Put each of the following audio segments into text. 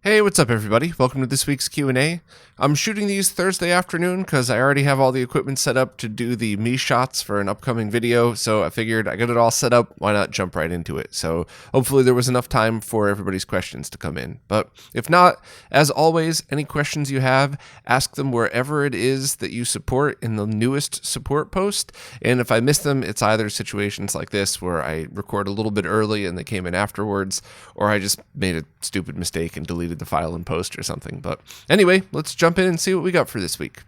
Hey, what's up everybody? Welcome to this week's Q&A. I'm shooting these Thursday afternoon because I already have all the equipment set up to do the me shots for an upcoming video, so I figured I got it all set up, why not jump right into it? So hopefully there was enough time for everybody's questions to come in. But if not, as always, any questions you have, ask them wherever it is that you support in the newest support post. And if I miss them, it's either situations like this where I record a little bit early and they came in afterwards, or I just made a stupid mistake and deleted the file in post or something. But anyway, let's jump in and see what we got for this week.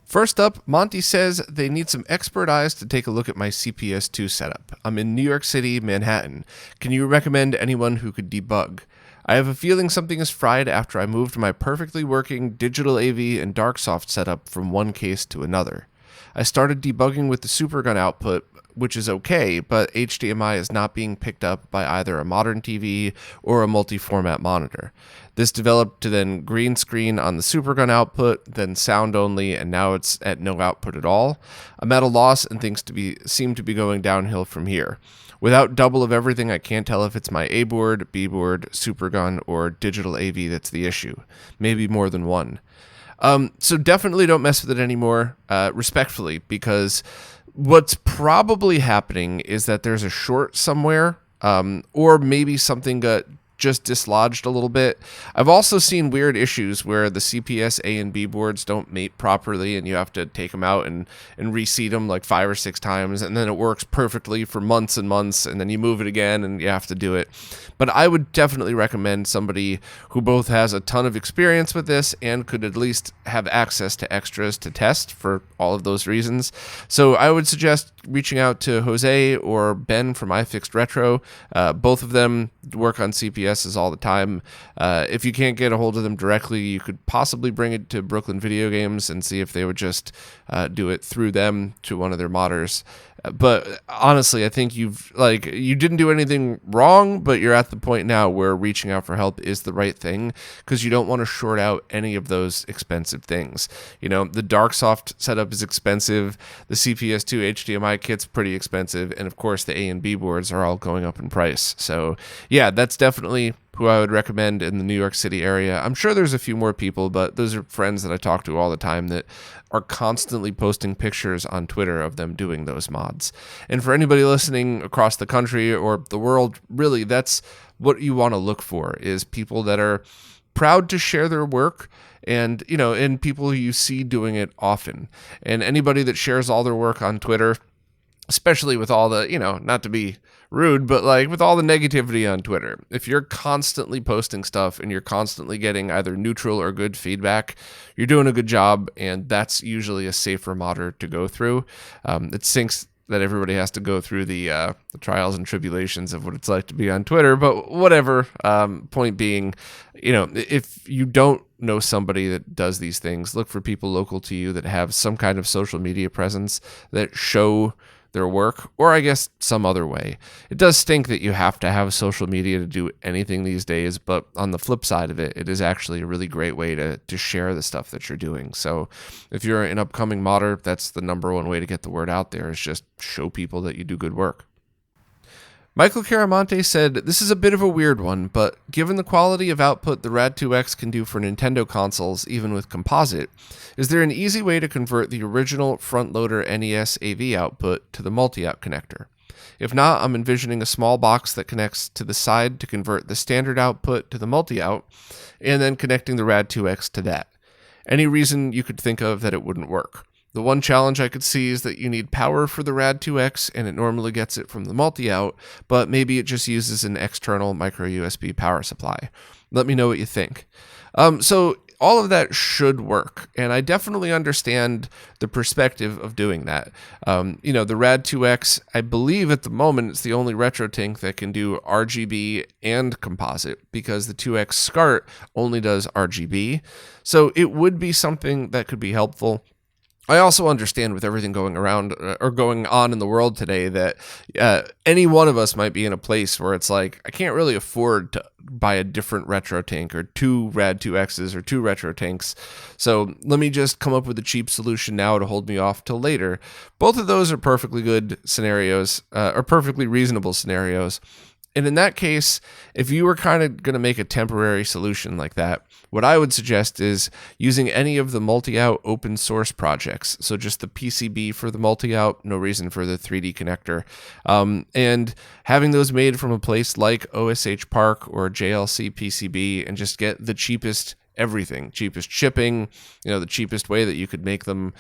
First up, Monty says they need some expert eyes to take a look at my CPS2 setup. I'm in New York City, Manhattan. Can you recommend anyone who could debug? I have a feeling something is fried after I moved my perfectly working digital AV and DarkSoft setup from one case to another. I started debugging with the Supergun output, which is okay, but HDMI is not being picked up by either a modern TV or a multi-format monitor. This developed to then green screen on the Supergun output, then sound only, and now it's at no output at all. I'm at a loss and things seem to be going downhill from here. Without double of everything, I can't tell if it's my A board, B board, Supergun, or digital AV that's the issue. Maybe more than one. So definitely don't mess with it anymore, respectfully, because what's probably happening is that there's a short somewhere, or maybe something got just dislodged a little bit. I've also seen weird issues where the CPS A and B boards don't mate properly and you have to take them out and reseat them like 5 or 6 times, and then it works perfectly for months and months, and then you move it again and you have to do it. But I would definitely recommend somebody who both has a ton of experience with this and could at least have access to extras to test for all of those reasons. So I would suggest reaching out to Jose or Ben from iFixed Retro. Both of them work on CPSs all the time. If you can't get a hold of them directly, you could possibly bring it to Brooklyn Video Games and see if they would just do it through them to one of their modders. But honestly, I think you didn't do anything wrong, but you're at the point now where reaching out for help is the right thing, because you don't want to short out any of those expensive things. You know, the DarkSoft setup is expensive, the CPS2 HDMI kit's pretty expensive, and of course the A and B boards are all going up in price. So yeah, that's definitely who I would recommend in the New York City area. I'm sure there's a few more people, but those are friends that I talk to all the time that are constantly posting pictures on Twitter of them doing those mods. And for anybody listening across the country or the world, really, that's what you want to look for, is people that are proud to share their work, and and people who you see doing it often. And anybody that shares all their work on Twitter, especially with all the, not to be rude, but like with all the negativity on Twitter, if you're constantly posting stuff and you're constantly getting either neutral or good feedback, you're doing a good job, and that's usually a safer modder to go through. It sinks that everybody has to go through the trials and tribulations of what it's like to be on Twitter, but whatever. Point being, if you don't know somebody that does these things, look for people local to you that have some kind of social media presence that show their work, or I guess some other way. It does stink that you have to have social media to do anything these days, but on the flip side of it, it is actually a really great way to share the stuff that you're doing. So if you're an upcoming modder, that's the number one way to get the word out there, is just show people that you do good work. Michael Caramonte said, this is a bit of a weird one, but given the quality of output the Rad2X can do for Nintendo consoles, even with composite, is there an easy way to convert the original front-loader NES AV output to the multi-out connector? If not, I'm envisioning a small box that connects to the side to convert the standard output to the multi-out, and then connecting the Rad2X to that. Any reason you could think of that it wouldn't work? The one challenge I could see is that you need power for the Rad2X, and it normally gets it from the multi-out, but maybe it just uses an external micro USB power supply. Let me know what you think. So all of that should work, and I definitely understand the perspective of doing that. The Rad2X, I believe at the moment, it's the only RetroTink that can do RGB and composite, because the 2X SCART only does RGB. So it would be something that could be helpful. I also understand with everything going around or going on in the world today that any one of us might be in a place where it's like, I can't really afford to buy a different RetroTink or 2 Rad2Xs or 2 RetroTinks. So let me just come up with a cheap solution now to hold me off till later. Both of those are perfectly good scenarios, or perfectly reasonable scenarios. And in that case, if you were kind of going to make a temporary solution like that, what I would suggest is using any of the multi-out open source projects. So just the PCB for the multi-out, no reason for the 3D connector. And having those made from a place like OSH Park or JLC PCB, and just get the cheapest everything, cheapest shipping, the cheapest way that you could make them.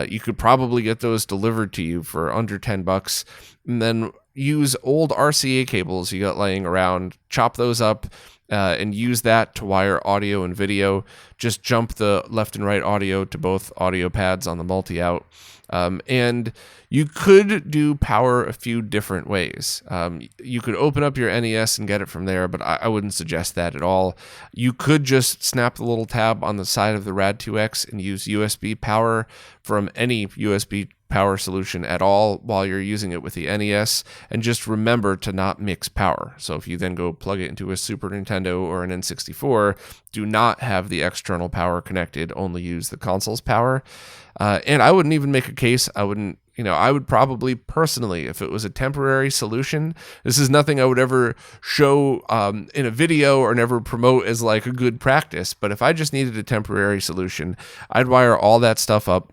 You could probably get those delivered to you for under $10, and then use old RCA cables you got laying around, chop those up, and use that to wire audio and video. Just jump the left and right audio to both audio pads on the multi-out. And you could do power a few different ways. You could open up your NES and get it from there, but I wouldn't suggest that at all. You could just snap the little tab on the side of the Rad2X and use USB power from any USB power solution at all while you're using it with the NES, and just remember to not mix power. So if you then go plug it into a Super Nintendo or an N64, do not have the external power connected, only use the console's power. And I wouldn't even make a case. I would probably personally, if it was a temporary solution, this is nothing I would ever show in a video or never promote as like a good practice. But if I just needed a temporary solution, I'd wire all that stuff up.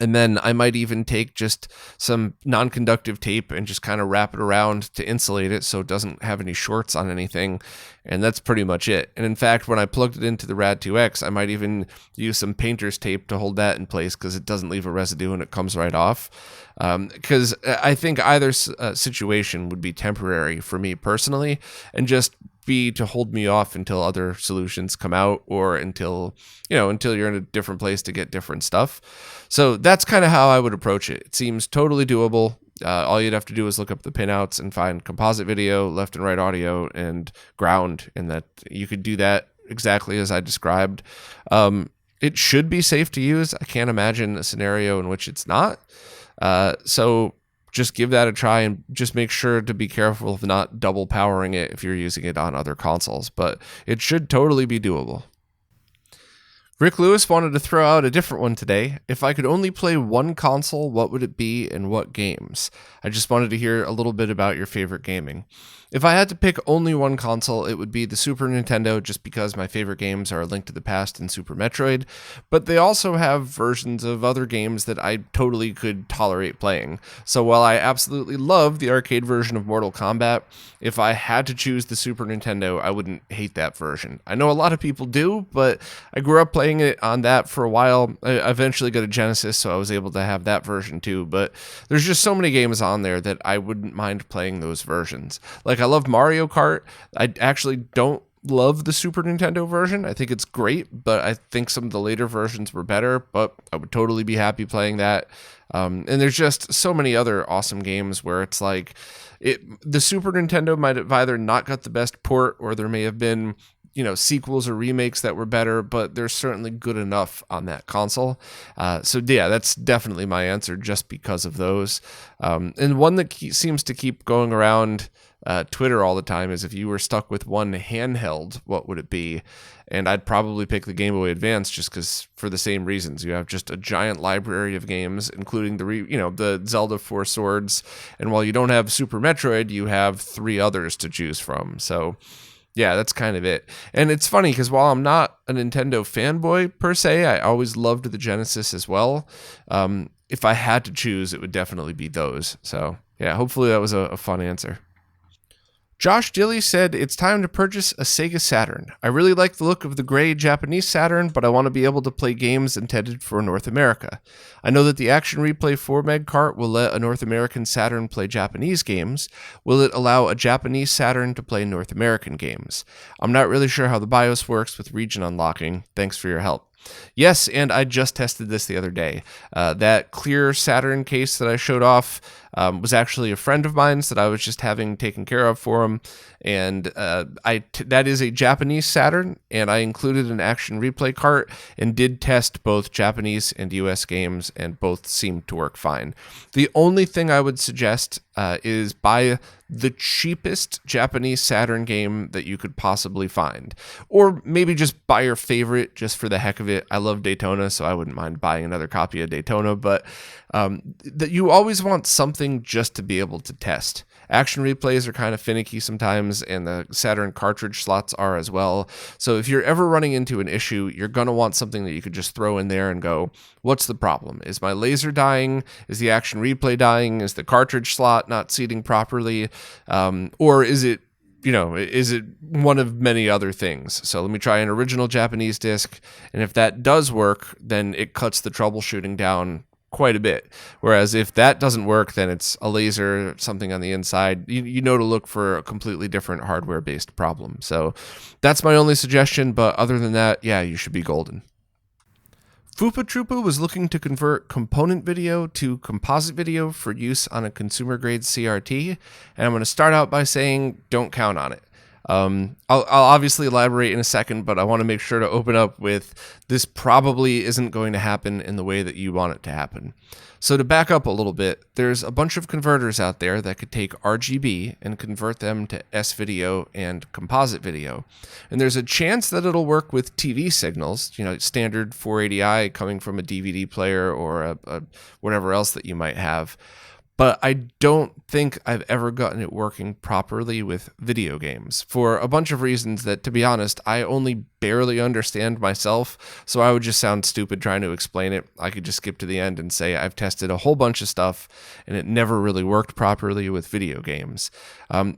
And then I might even take just some non-conductive tape and just kind of wrap it around to insulate it so it doesn't have any shorts on anything. And that's pretty much it. And in fact, when I plugged it into the Rad2X, I might even use some painter's tape to hold that in place because it doesn't leave a residue and it comes right off. Because I think either situation would be temporary for me personally, and just be to hold me off until other solutions come out, or until you're in a different place to get different stuff. So that's kind of how I would approach it. It seems totally doable. All you'd have to do is look up the pinouts and find composite video, left and right audio, and ground, and that you could do that exactly as I described. It should be safe to use. I can't imagine a scenario in which it's not. So just give that a try, and just make sure to be careful of not double powering it if you're using it on other consoles, but it should totally be doable. Rick Lewis wanted to throw out a different one today. If I could only play one console, what would it be and what games? I just wanted to hear a little bit about your favorite gaming. If I had to pick only one console, it would be the Super Nintendo, just because my favorite games are A Link to the Past and Super Metroid, but they also have versions of other games that I totally could tolerate playing. So while I absolutely love the arcade version of Mortal Kombat, if I had to choose the Super Nintendo, I wouldn't hate that version. I know a lot of people do, but I grew up playing it on that for a while. I eventually got a Genesis, so I was able to have that version too, but there's just so many games on there that I wouldn't mind playing those versions. Like, I love Mario Kart. I actually don't love the Super Nintendo version. I think it's great, but I think some of the later versions were better, but I would totally be happy playing that. And there's just so many other awesome games where it's like, the Super Nintendo might have either not got the best port, or there may have been sequels or remakes that were better, but they're certainly good enough on that console. So yeah, that's definitely my answer, just because of those. And one that seems to keep going around Twitter all the time is, if you were stuck with one handheld, what would it be? And I'd probably pick the Game Boy Advance, just because, for the same reasons. You have just a giant library of games, including the Zelda 4 Swords. And while you don't have Super Metroid, you have 3 others to choose from. So yeah, that's kind of it. And it's funny because while I'm not a Nintendo fanboy per se, I always loved the Genesis as well. If I had to choose, it would definitely be those. So yeah, hopefully that was a fun answer. Josh Dilly said, it's time to purchase a Sega Saturn. I really like the look of the gray Japanese Saturn, but I want to be able to play games intended for North America. I know that the Action Replay 4 Meg cart will let a North American Saturn play Japanese games. Will it allow a Japanese Saturn to play North American games? I'm not really sure how the BIOS works with region unlocking. Thanks for your help. Yes, and I just tested this the other day. That clear Saturn case that I showed off was actually a friend of mine's that I was just having taken care of for him. And that is a Japanese Saturn, and I included an Action Replay cart and did test both Japanese and US games, and both seemed to work fine. The only thing I would suggest is buy the cheapest Japanese Saturn game that you could possibly find. Or maybe just buy your favorite just for the heck of it. I love Daytona, so I wouldn't mind buying another copy of Daytona, but that you always want something just to be able to test. Action replays are kind of finicky sometimes, and the Saturn cartridge slots are as well. So if you're ever running into an issue, you're going to want something that you could just throw in there and go, what's the problem? Is my laser dying? Is the action replay dying? Is the cartridge slot not seating properly? Or is it one of many other things? So let me try an original Japanese disc, and if that does work, then it cuts the troubleshooting down quite a bit. Whereas if that doesn't work, then it's a laser, something on the inside. You know to look for a completely different hardware-based problem. So that's my only suggestion, but other than that, yeah, you should be golden. Fupa Troopa was looking to convert component video to composite video for use on a consumer-grade CRT, and I'm going to start out by saying don't count on it. I'll obviously elaborate in a second, but I want to make sure to open up with this probably isn't going to happen in the way that you want it to happen. So to back up a little bit, there's a bunch of converters out there that could take RGB and convert them to S-video and composite video. And there's a chance that it'll work with TV signals, standard 480i coming from a DVD player or a whatever else that you might have. But I don't think I've ever gotten it working properly with video games for a bunch of reasons that, to be honest, I only barely understand myself. So I would just sound stupid trying to explain it. I could just skip to the end and say I've tested a whole bunch of stuff and it never really worked properly with video games.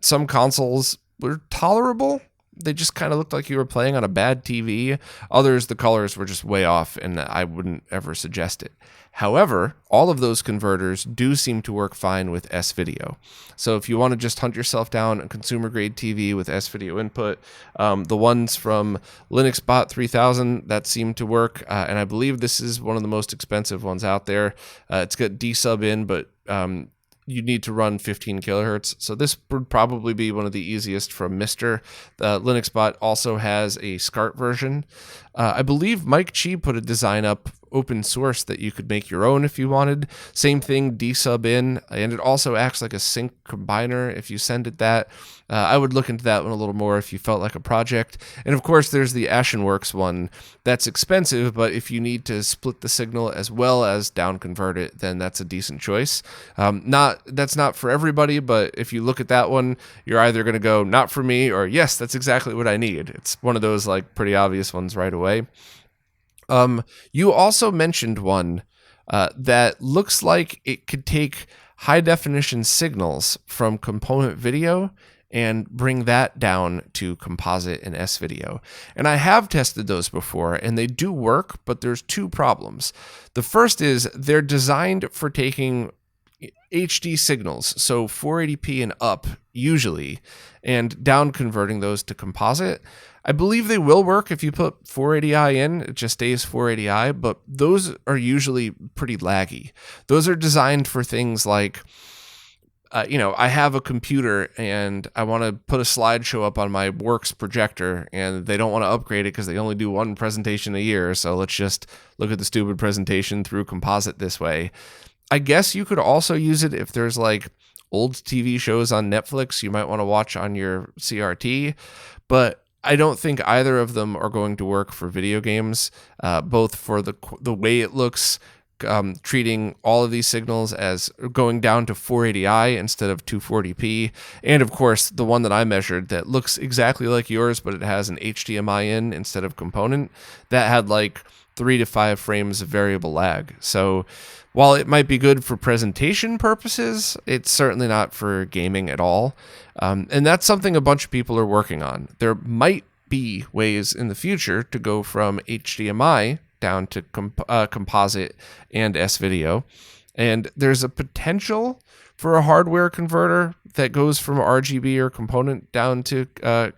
Some consoles were tolerable. They just kind of looked like you were playing on a bad TV. Others, the colors were just way off, and I wouldn't ever suggest it. However, all of those converters do seem to work fine with S-video. So if you want to just hunt yourself down a consumer-grade TV with S-video input, the ones from LinuxBot 3000, that seem to work, and I believe this is one of the most expensive ones out there. It's got D-sub in, but you need to run 15 kilohertz. So this would probably be one of the easiest from Mr. LinuxBot also has a SCART version. I believe Mike Chi put a design up open source that you could make your own if you wanted. Same thing, D-sub in, and it also acts like a sync combiner if you send it that. I would look into that one a little more if you felt like a project. And of course, there's the AshenWorks one. That's expensive, but if you need to split the signal as well as down convert it, then that's a decent choice. That's not for everybody, but if you look at that one, you're either going to go, not for me, or yes, that's exactly what I need. It's one of those like pretty obvious ones right away. You also mentioned one that looks like it could take high definition signals from component video and bring that down to composite and S-video. And I have tested those before, and they do work, but there's two problems. The first is they're designed for taking HD signals, so 480p and up usually, and down converting those to composite. I believe they will work if you put 480i in, it just stays 480i, but those are usually pretty laggy. Those are designed for things like, I have a computer and I want to put a slideshow up on my Works projector, and they don't want to upgrade it because they only do one presentation a year, so let's just look at the stupid presentation through composite this way. I guess you could also use it if there's like old TV shows on Netflix you might want to watch on your CRT, but I don't think either of them are going to work for video games, both for the way it looks, treating all of these signals as going down to 480i instead of 240p, and of course the one that I measured that looks exactly like yours, but it has an HDMI in instead of component, that had like 3 to 5 frames of variable lag. So while it might be good for presentation purposes, it's certainly not for gaming at all. And that's something a bunch of people are working on. There might be ways in the future to go from HDMI down to composite and S-video. And there's a potential for a hardware converter that goes from RGB or component down to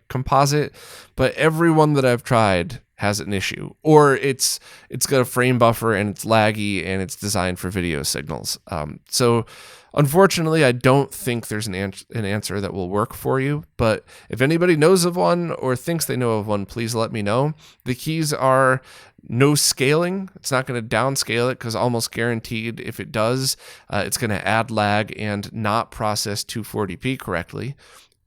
composite. But every one that I've tried has an issue, or it's got a frame buffer and it's laggy and it's designed for video signals. So unfortunately, I don't think there's an answer that will work for you, but if anybody knows of one or thinks they know of one, please let me know. The keys are no scaling. It's not going to downscale it because almost guaranteed if it does, it's going to add lag and not process 240p correctly.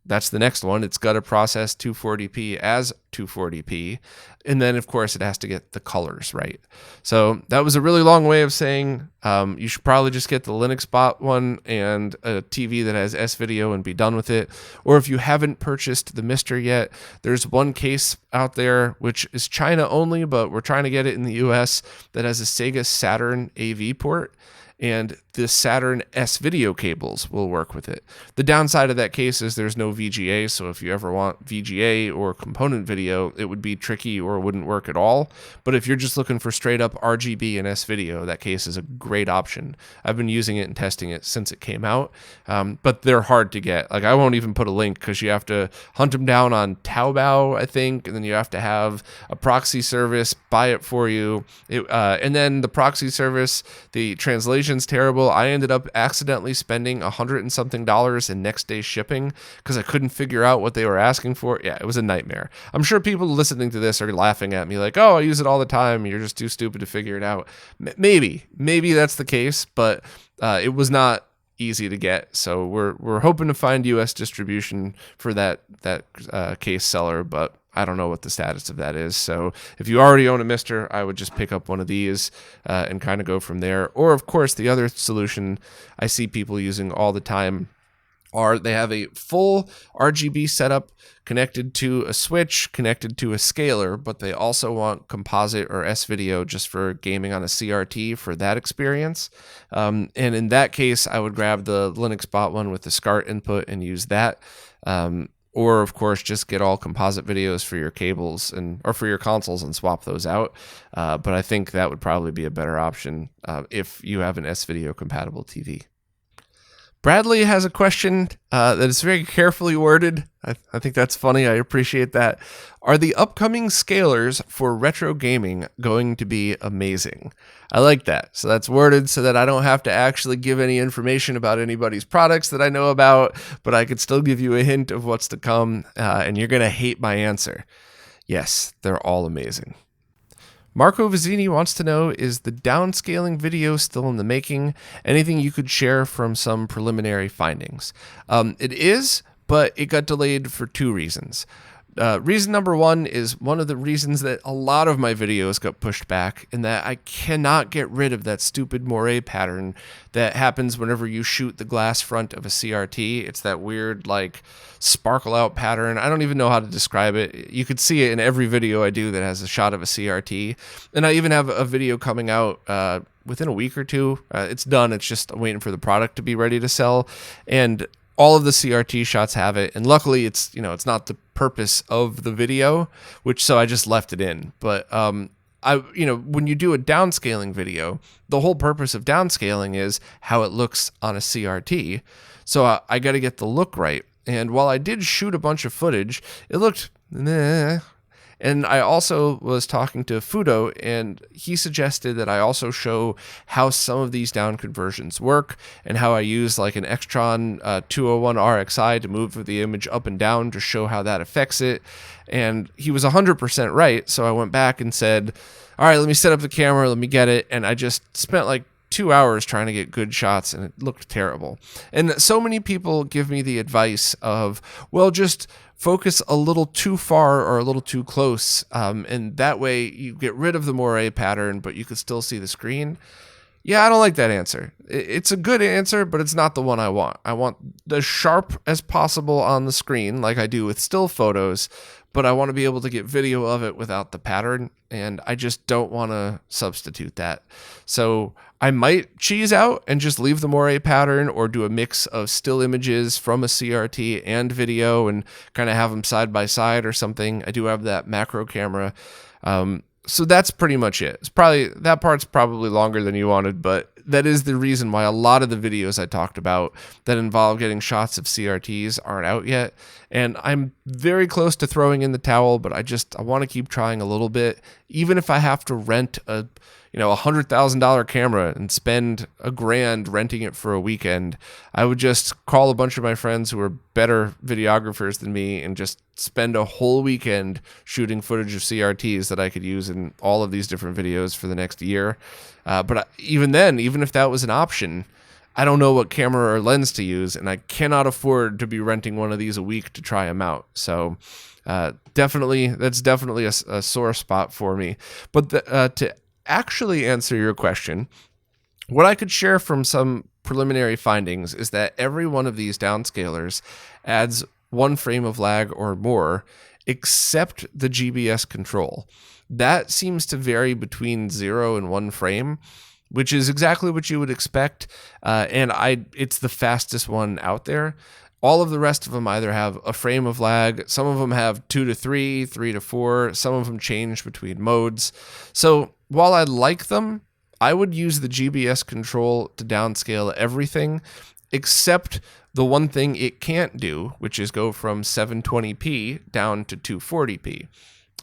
That's the next one. It's got to process 240p as 240p. And then, of course, it has to get the colors right. So that was a really long way of saying you should probably just get the Linux bot one and a TV that has S-Video and be done with it. Or if you haven't purchased the Mister yet, there's one case out there, which is China only, but we're trying to get it in the US, that has a Sega Saturn AV port. And the Saturn S-Video cables will work with it. The downside of that case is there's no VGA, so if you ever want VGA or component video, it would be tricky or wouldn't work at all. But if you're just looking for straight up RGB and S-Video, that case is a great option. I've been using it and testing it since it came out, but they're hard to get. Like, I won't even put a link because you have to hunt them down on Taobao, I think, and then you have to have a proxy service buy it for you. And then the proxy service, the translation's terrible. I ended up accidentally spending $100 and something in next day shipping because I couldn't figure out what they were asking for. Yeah, it was a nightmare. I'm sure people listening to this are laughing at me like, oh, I use it all the time. You're just too stupid to figure it out. Maybe that's the case, but it was not easy to get. So we're hoping to find US distribution for that case seller, but I don't know what the status of that is. So if you already own a Mister, I would just pick up one of these and kind of go from there. Or, of course, the other solution I see people using all the time are they have a full RGB setup connected to a switch, connected to a scaler, but they also want composite or S-Video just for gaming on a CRT for that experience. And in that case, I would grab the Linux bot one with the SCART input and use that. Or, of course, just get all composite videos for your cables or for your consoles and swap those out. But I think that would probably be a better option if you have an S-Video compatible TV. Bradley has a question that is very carefully worded. I think that's funny. I appreciate that. Are the upcoming scalers for retro gaming going to be amazing? I like that. So that's worded so that I don't have to actually give any information about anybody's products that I know about, but I could still give you a hint of what's to come, and you're going to hate my answer. Yes, they're all amazing. Marco Vizzini wants to know, is the downscaling video still in the making? Anything you could share from some preliminary findings? It is, but it got delayed for two reasons. Reason number one is one of the reasons that a lot of my videos got pushed back, in that I cannot get rid of that stupid moire pattern that happens whenever you shoot the glass front of a CRT. It's that weird, like, sparkle out pattern. I don't even know how to describe it. You could see it in every video I do that has a shot of a CRT. And I even have a video coming out within a week or two. It's done. It's just waiting for the product to be ready to sell. And all of the CRT shots have it, and luckily it's not the purpose of the video, so I just left it in. But when you do a downscaling video, the whole purpose of downscaling is how it looks on a CRT. So I got to get the look right. And while I did shoot a bunch of footage, it looked meh. And I also was talking to Fudo, and he suggested that I also show how some of these down conversions work and how I use like an Extron 201 RXI to move the image up and down to show how that affects it. And he was 100% right. So I went back and said, all right, let me set up the camera, let me get it. And I just spent like 2 hours trying to get good shots, and it looked terrible. And so many people give me the advice of, well, just focus a little too far or a little too close, and that way you get rid of the moire pattern, but you can still see the screen. Yeah, I don't like that answer. It's a good answer, but it's not the one I want. I want as sharp as possible on the screen, like I do with still photos, but I want to be able to get video of it without the pattern, and I just don't want to substitute that. So I might cheese out and just leave the moire pattern, or do a mix of still images from a CRT and video and kind of have them side by side or something. I do have that macro camera. So that's pretty much it. That part's probably longer than you wanted, but that is the reason why a lot of the videos I talked about that involve getting shots of CRTs aren't out yet. And I'm very close to throwing in the towel, but I want to keep trying a little bit. Even if I have to rent a $100,000 camera and spend $1,000 renting it for a weekend, I would just call a bunch of my friends who are better videographers than me and just spend a whole weekend shooting footage of CRTs that I could use in all of these different videos for the next year. But even then, even if that was an option, I don't know what camera or lens to use, and I cannot afford to be renting one of these a week to try them out. So that's definitely a sore spot for me. But to actually answer your question, what I could share from some preliminary findings is that every one of these downscalers adds 1 frame of lag or more, except the GBS control. That seems to vary between 0 and 1 frame, which is exactly what you would expect. It's the fastest one out there. All of the rest of them either have a frame of lag, some of them have 2 to 3, 3 to 4, some of them change between modes. So while I like them, I would use the GBS control to downscale everything except the one thing it can't do, which is go from 720p down to 240p.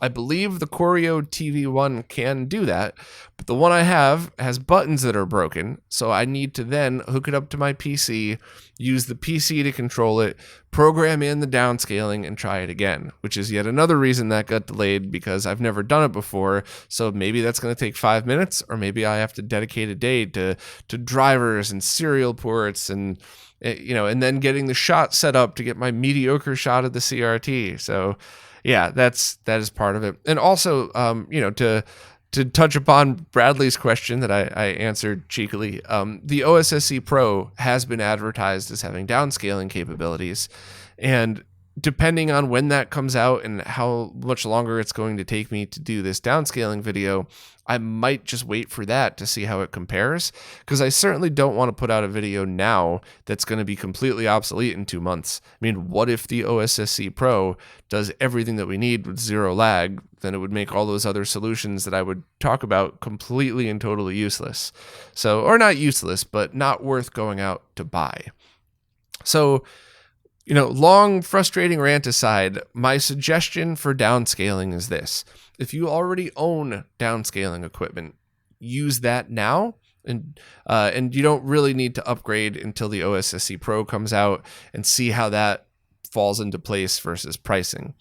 I believe the Koryo TV1 can do that, but the one I have has buttons that are broken, so I need to then hook it up to my PC, use the PC to control it, program in the downscaling, and try it again, which is yet another reason that got delayed because I've never done it before, so maybe that's going to take 5 minutes, or maybe I have to dedicate a day to drivers and serial ports and then getting the shot set up to get my mediocre shot of the CRT. So yeah, that is part of it. And also, to touch upon Bradley's question that I answered cheekily, the OSSC Pro has been advertised as having downscaling capabilities, and depending on when that comes out and how much longer it's going to take me to do this downscaling video, I might just wait for that to see how it compares, because I certainly don't want to put out a video now that's going to be completely obsolete in 2 months. I mean, what if the OSSC Pro does everything that we need with 0 lag? Then it would make all those other solutions that I would talk about completely and totally useless. So, or not useless, but not worth going out to buy. So, long, frustrating rant aside, my suggestion for downscaling is this. If you already own downscaling equipment, use that now, and you don't really need to upgrade until the OSSC Pro comes out and see how that falls into place versus pricing.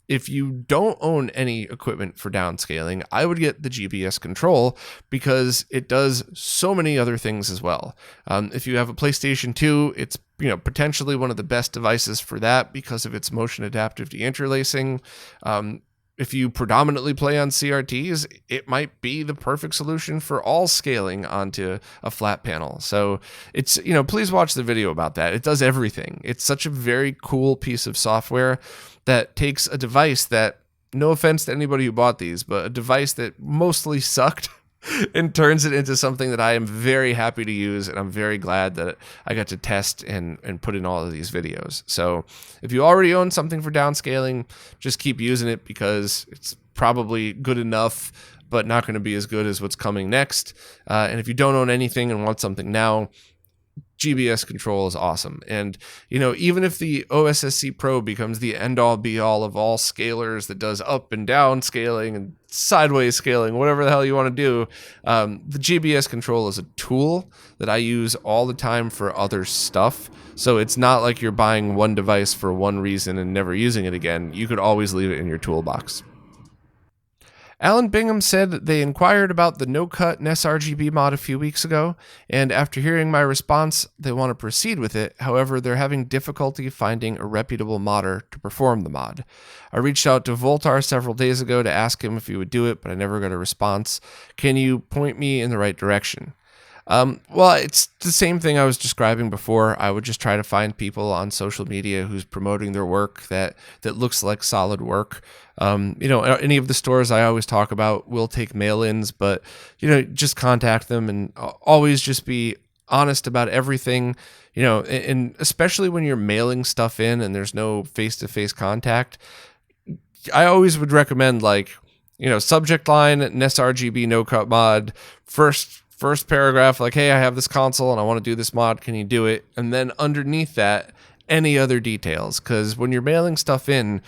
If you don't own any equipment for downscaling, I would get the GBS control because it does so many other things as well. If you have a PlayStation 2, it's potentially one of the best devices for that because of its motion adaptive deinterlacing. If you predominantly play on CRTs, it might be the perfect solution for all scaling onto a flat panel. So it's, please watch the video about that. It does everything. It's such a very cool piece of software that takes a device that, no offense to anybody who bought these, but a device that mostly sucked and turns it into something that I am very happy to use, and I'm very glad that I got to test and put in all of these videos. So if you already own something for downscaling, just keep using it because it's probably good enough, but not going to be as good as what's coming next. And if you don't own anything and want something now, GBS control is awesome. And, even if the OSSC Pro becomes the end-all be-all of all scalers that does up and down scaling and sideways scaling, whatever the hell you want to do, the GBS control is a tool that I use all the time for other stuff. So it's not like you're buying one device for one reason and never using it again. You could always leave it in your toolbox. Alan Bingham said that they inquired about the no-cut RetroRGB mod a few weeks ago, and after hearing my response, they want to proceed with it. However, they're having difficulty finding a reputable modder to perform the mod. I reached out to Voltar several days ago to ask him if he would do it, but I never got a response. Can you point me in the right direction? Well, it's the same thing I was describing before. I would just try to find people on social media who's promoting their work that looks like solid work. Any of the stores I always talk about will take mail-ins, but, just contact them and always just be honest about everything, and especially when you're mailing stuff in and there's no face-to-face contact. I always would recommend subject line, RetroRGB no-cut mod, first paragraph, hey, I have this console and I want to do this mod. Can you do it? And then underneath that, any other details. Because when you're mailing stuff in,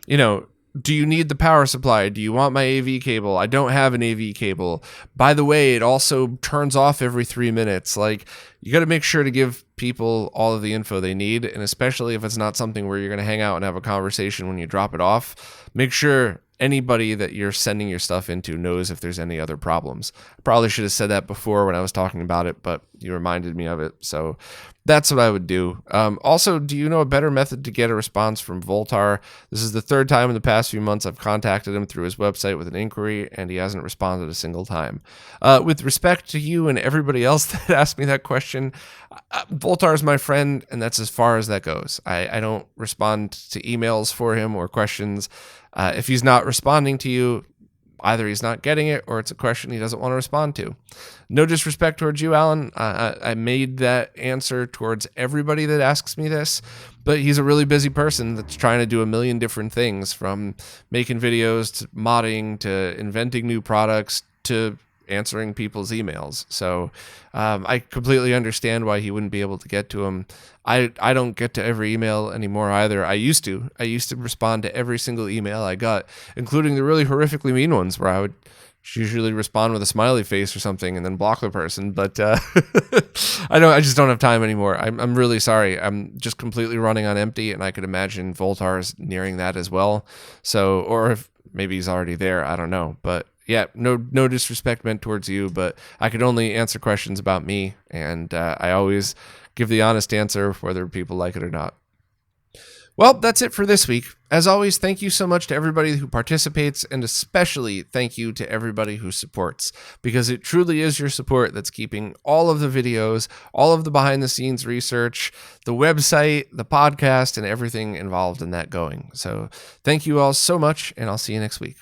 do you need the power supply? Do you want my AV cable? I don't have an AV cable. By the way, it also turns off every 3 minutes. You got to make sure to give people all of the info they need, and especially if it's not something where you're going to hang out and have a conversation when you drop it off, make sure anybody that you're sending your stuff into knows if there's any other problems. I probably should have said that before when I was talking about it, but you reminded me of it, so that's what I would do. Also, do you know a better method to get a response from Voltar? This is the third time in the past few months I've contacted him through his website with an inquiry, and he hasn't responded a single time. With respect to you and everybody else that asked me that question, Voltar is my friend, and that's as far as that goes. I don't respond to emails for him or questions. If he's not responding to you, either he's not getting it or it's a question he doesn't want to respond to. No disrespect towards you, Alan. I made that answer towards everybody that asks me this, but he's a really busy person that's trying to do a million different things, from making videos to modding to inventing new products to answering people's emails. So I completely understand why he wouldn't be able to get to them. I don't get to every email anymore either. I used to respond to every single email I got, including the really horrifically mean ones where I would usually respond with a smiley face or something and then block the person. But I just don't have time anymore. I'm really sorry. I'm just completely running on empty, and I could imagine Voltar is nearing that as well. So, or if maybe he's already there, I don't know. But yeah, no disrespect meant towards you, but I could only answer questions about me, and I always give the honest answer whether people like it or not. Well, that's it for this week. As always, thank you so much to everybody who participates, and especially thank you to everybody who supports, because it truly is your support that's keeping all of the videos, all of the behind-the-scenes research, the website, the podcast, and everything involved in that going. So thank you all so much, and I'll see you next week.